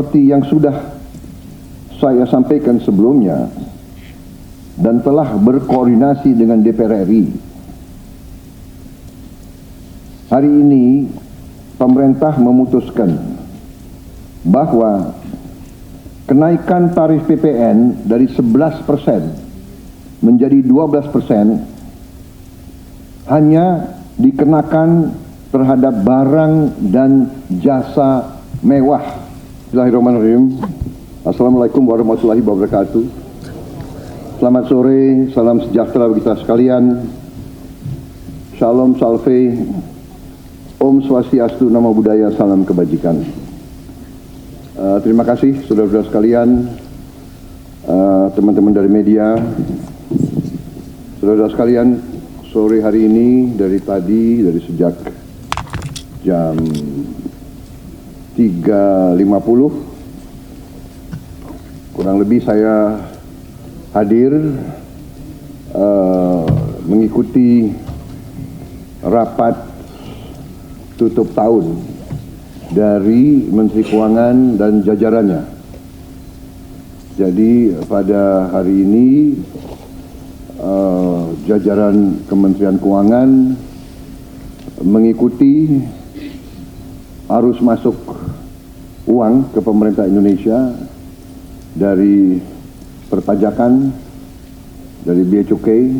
seperti yang sudah saya sampaikan sebelumnya dan telah berkoordinasi dengan DPR RI, hari ini pemerintah memutuskan bahwa kenaikan tarif PPN dari 11% menjadi 12% hanya dikenakan terhadap barang dan jasa mewah. Bismillahirrahmanirrahim. Assalamualaikum warahmatullahi wabarakatuh. Selamat sore, salam sejahtera bagi kita sekalian. Shalom, salve, Om Swastiastu, Namo Buddhaya, salam kebajikan. Terima kasih saudara-saudara sekalian, teman-teman dari media, saudara-saudara sekalian. Sore hari ini dari sejak jam 3.50 kurang lebih saya hadir mengikuti rapat tutup tahun dari Menteri Keuangan dan jajarannya. Jadi pada hari ini jajaran Kementerian Keuangan mengikuti arus masuk uang ke pemerintah Indonesia dari perpajakan, dari Bea Cukai,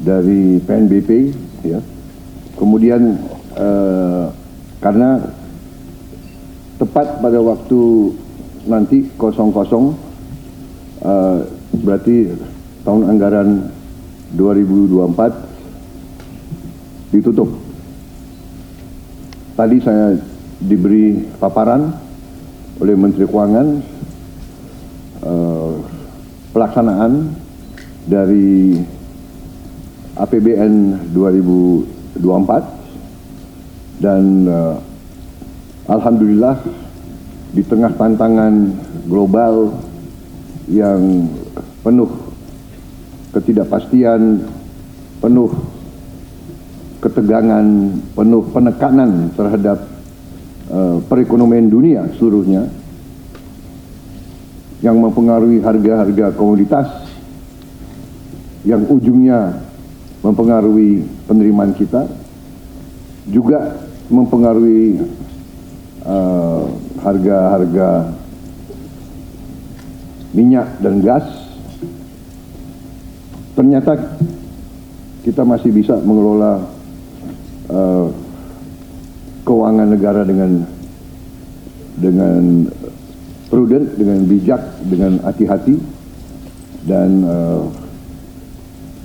dari PNBP, ya. Kemudian karena tepat pada waktu nanti 00 berarti tahun anggaran 2024 ditutup. Tadi saya diberi paparan oleh Menteri Keuangan pelaksanaan dari APBN 2024 dan alhamdulillah di tengah tantangan global yang penuh ketidakpastian, penuh ketegangan, penuh penekanan terhadap perekonomian dunia seluruhnya yang mempengaruhi harga-harga komoditas, yang ujungnya mempengaruhi penerimaan kita, juga mempengaruhi harga-harga minyak dan gas. Ternyata kita masih bisa mengelola keuangan negara dengan prudent, dengan bijak, dengan hati-hati, dan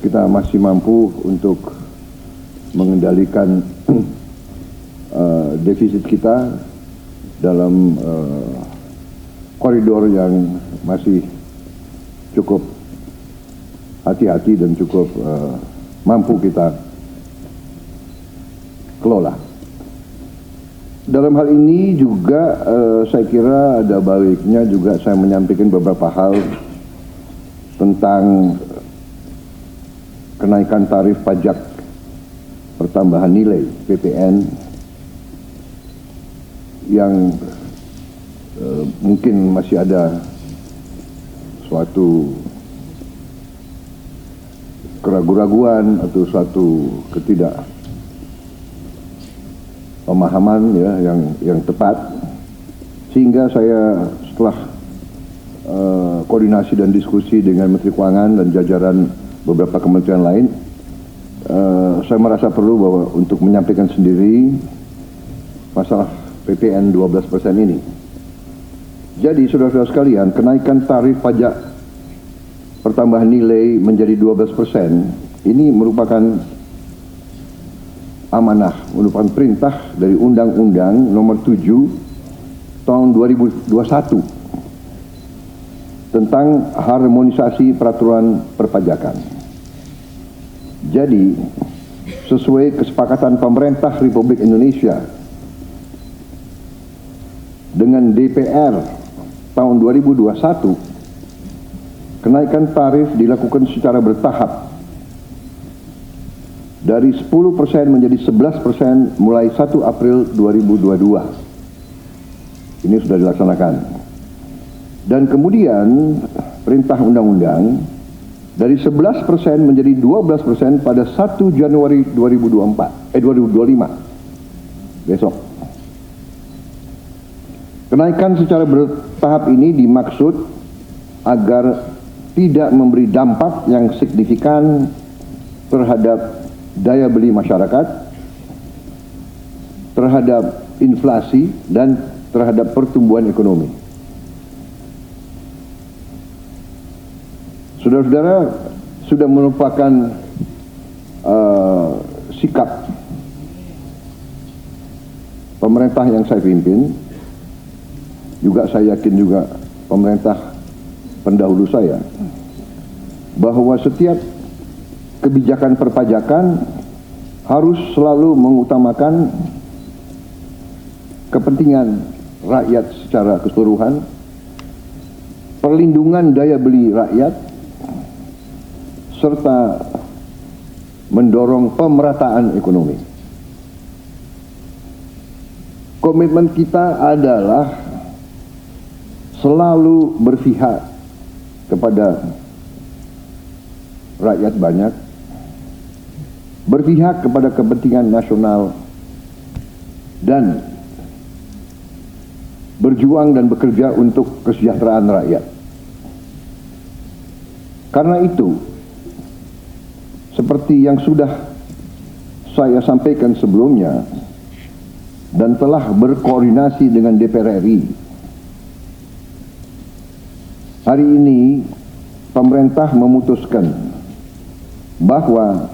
kita masih mampu untuk mengendalikan defisit kita dalam koridor yang masih cukup hati-hati dan cukup mampu kita kelola. Dalam hal ini juga saya kira ada baiknya juga saya menyampaikan beberapa hal tentang kenaikan tarif pajak pertambahan nilai PPN yang mungkin masih ada suatu keraguan-raguan atau suatu ketidakpemahaman, ya, yang tepat, sehingga saya setelah koordinasi dan diskusi dengan Menteri Keuangan dan jajaran beberapa kementerian lain, saya merasa perlu bahwa untuk menyampaikan sendiri masalah PPN 12% ini. Jadi saudara-saudara sekalian, kenaikan tarif pajak pertambahan nilai menjadi 12% ini merupakan amanah, merupakan perintah dari Undang-Undang Nomor 7 Tahun 2021 tentang harmonisasi peraturan perpajakan. Jadi, sesuai kesepakatan pemerintah Republik Indonesia dengan DPR tahun 2021, kenaikan tarif dilakukan secara bertahap dari 10% menjadi 11% mulai 1 April 2022. Ini sudah dilaksanakan. Dan kemudian perintah undang-undang dari 11% menjadi 12% pada 1 Januari 2025 besok. Kenaikan secara bertahap ini dimaksud agar tidak memberi dampak yang signifikan terhadap daya beli masyarakat, terhadap inflasi, dan terhadap pertumbuhan ekonomi. Saudara-saudara, sudah merupakan sikap pemerintah yang saya pimpin, juga saya yakin juga pemerintah pendahulu saya, bahwa setiap kebijakan perpajakan harus selalu mengutamakan kepentingan rakyat secara keseluruhan, perlindungan daya beli rakyat, serta mendorong pemerataan ekonomi. Komitmen kita adalah selalu berpihak kepada rakyat banyak, berpihak kepada kepentingan nasional, dan berjuang dan bekerja untuk kesejahteraan rakyat. Karena itu, seperti yang sudah saya sampaikan sebelumnya dan telah berkoordinasi dengan DPR RI, hari ini pemerintah memutuskan bahwa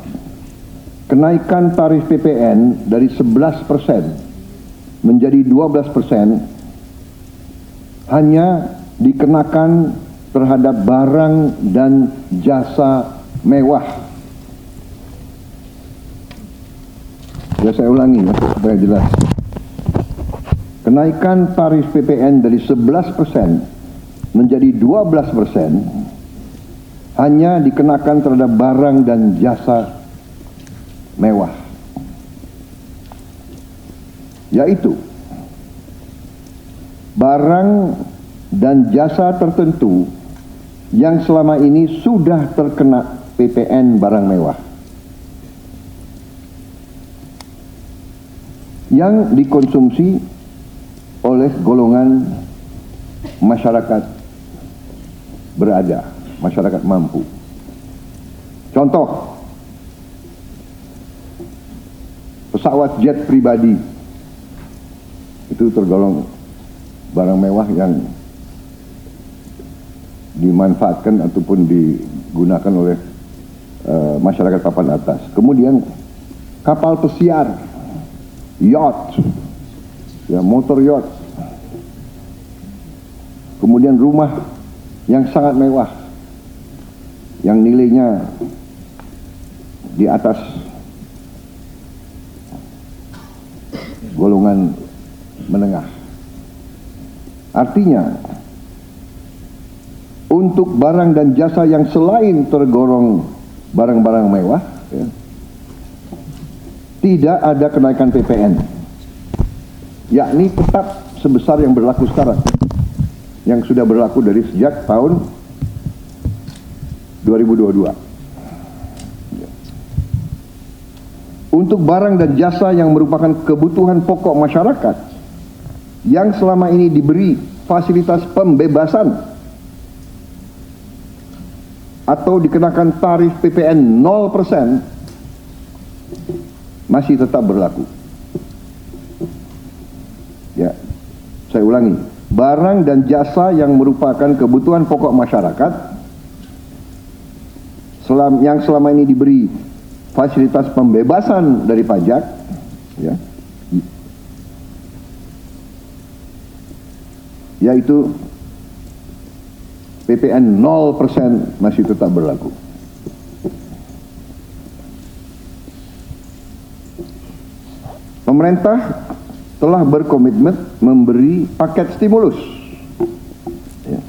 kenaikan tarif PPN dari 11% menjadi 12% hanya dikenakan terhadap barang dan jasa mewah. Ya, saya ulangi ya, supaya jelas. Kenaikan tarif PPN dari 11% menjadi 12% hanya dikenakan terhadap barang dan jasa mewah, yaitu barang dan jasa tertentu yang selama ini sudah terkena PPN barang mewah, yang dikonsumsi oleh golongan masyarakat berada, masyarakat mampu. Contoh, pesawat jet pribadi itu tergolong barang mewah yang dimanfaatkan ataupun digunakan oleh masyarakat papan atas. Kemudian kapal pesiar, yacht, ya, motor yacht. Kemudian rumah yang sangat mewah, yang nilainya di atas golongan menengah. Artinya, untuk barang dan jasa yang selain tergolong barang-barang mewah, ya, tidak ada kenaikan PPN, yakni tetap sebesar yang berlaku sekarang, yang sudah berlaku dari sejak tahun 2022. Untuk barang dan jasa yang merupakan kebutuhan pokok masyarakat, yang selama ini diberi fasilitas pembebasan atau dikenakan tarif PPN 0%, masih tetap berlaku. Ya, saya ulangi, barang dan jasa yang merupakan kebutuhan pokok masyarakat yang selama ini diberi fasilitas pembebasan dari pajak, ya, yaitu PPN 0% masih tetap berlaku. Pemerintah telah berkomitmen memberi paket stimulus. Ya.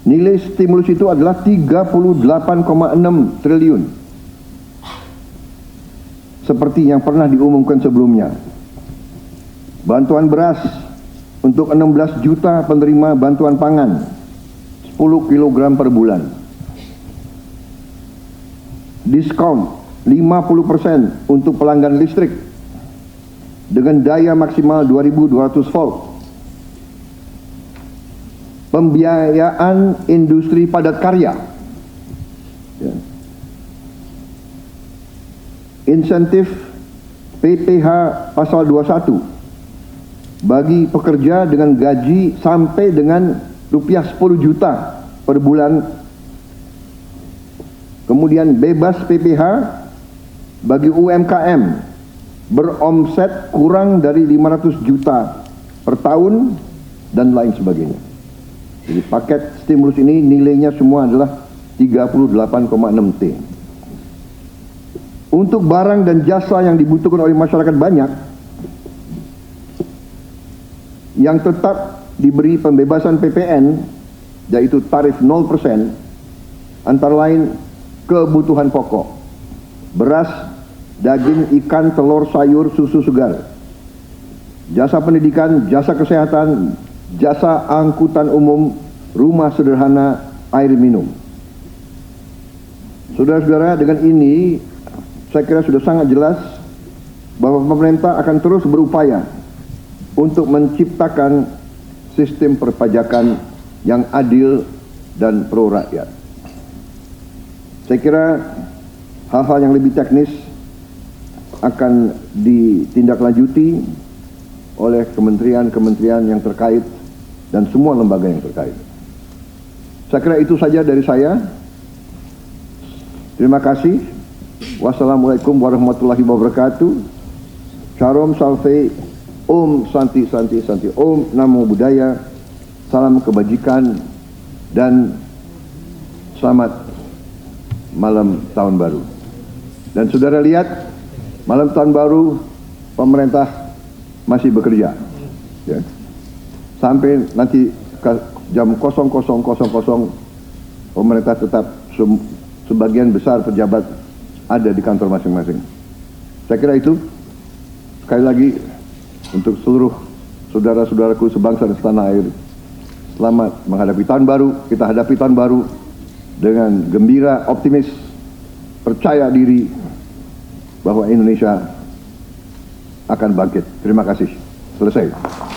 Nilai stimulus itu adalah 38,6 triliun. Seperti yang pernah diumumkan sebelumnya. Bantuan beras untuk 16 juta penerima bantuan pangan 10 kg per bulan. Diskon 50% untuk pelanggan listrik dengan daya maksimal 2200 volt. Pembiayaan industri padat karya. Ya. Insentif PPh pasal 21 bagi pekerja dengan gaji sampai dengan rupiah 10 juta per bulan. Kemudian bebas PPh bagi UMKM beromset kurang dari 500 juta per tahun dan lain sebagainya. Jadi paket stimulus ini nilainya semua adalah 38,6 T. Untuk barang dan jasa yang dibutuhkan oleh masyarakat banyak, yang tetap diberi pembebasan PPN, yaitu tarif 0%, antara lain kebutuhan pokok, beras, daging, ikan, telur, sayur, susu segar, jasa pendidikan, jasa kesehatan, jasa angkutan umum, rumah sederhana, air minum. Saudara-saudara, dengan ini saya kira sudah sangat jelas bahwa pemerintah akan terus berupaya untuk menciptakan sistem perpajakan yang adil dan pro rakyat. Saya kira hal-hal yang lebih teknis akan ditindaklanjuti oleh kementerian-kementerian yang terkait dan semua lembaga yang terkait. Saya kira itu saja dari saya. Terima kasih. Wassalamualaikum warahmatullahi wabarakatuh. Shalom Salve, Om Santi Santi Santi, Om Namo Buddhaya, salam kebajikan dan selamat malam tahun baru. Dan saudara lihat, malam tahun baru pemerintah masih bekerja, ya. Sampai nanti ke jam 00.00 pemerintah tetap sebagian besar pejabat ada di kantor masing-masing. Saya kira itu, sekali lagi untuk seluruh saudara-saudaraku sebangsa dan setanah air, selamat menghadapi tahun baru. Kita hadapi tahun baru dengan gembira, optimis, percaya diri bahwa Indonesia akan bangkit. Terima kasih. Selesai.